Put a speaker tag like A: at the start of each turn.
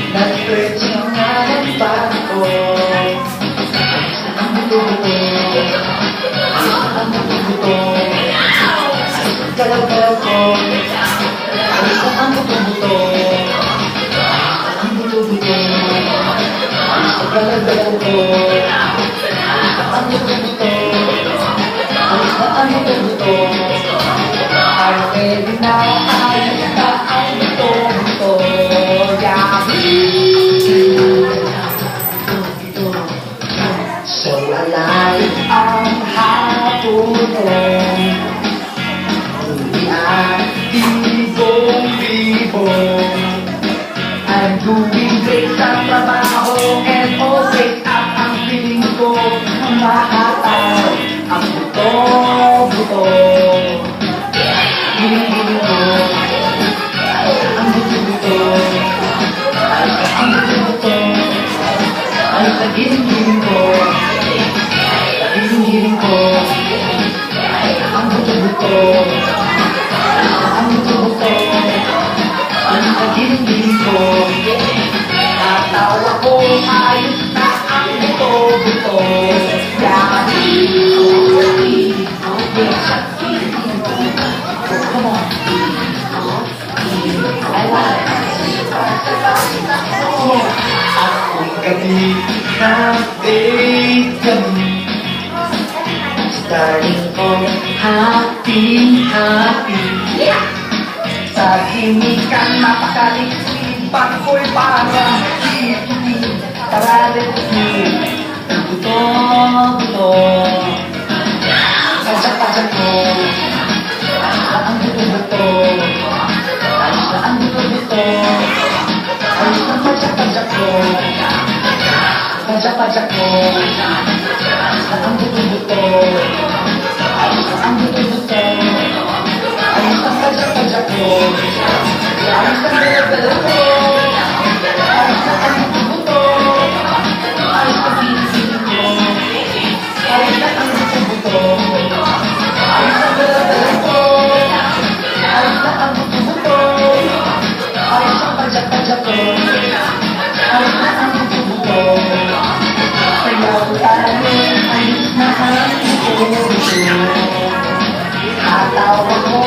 A: Nag-stretching nga ng pag ko. Ang buto-buto, ang buto-buto, galaw-galaw ko. Ang buto-buto, ang buto-buto, galaw-galaw ko. Ang buto-buto, ang buto-buto, ay pwede na ayos na ang buto-buto. So alive ang hapon hindi ang bibong-bibong. I'm doing great sa trabaho and always up ang feeling ko. Mahataw ang buto-buto. Giling-giling ko ang buto-buto. Ang buto-buto ay sa giling-giling ko. Giling-giling ko ang buto-buto. Ang buto-buto ay sa giling-giling ko. Natawa ko ayos na ang buto-buto. Come on. I want it. Ako'y gabi na kami. Starting ko happy. Sa himikan napakaliksik, pagko'y parang hihili. Tara, let's see. Ang buto-buto, pajak-pajak ko. Ang buto-buto, ang buto-buto, ang pajak-pajak ko. Pajak-pajak ko. Ang buto-buto, ang buto-buto, ang pajak-pajak ko. Ang galaw-galaw ko. Ang buto-buto, ang pag-ibig ko. Ang buto-buto, ang galaw-galaw ko. Ang buto-buto, ang pajak-pajak ko. Ang buto-buto, sayaw tayo, ayos na ang buto-buto. Atawa ko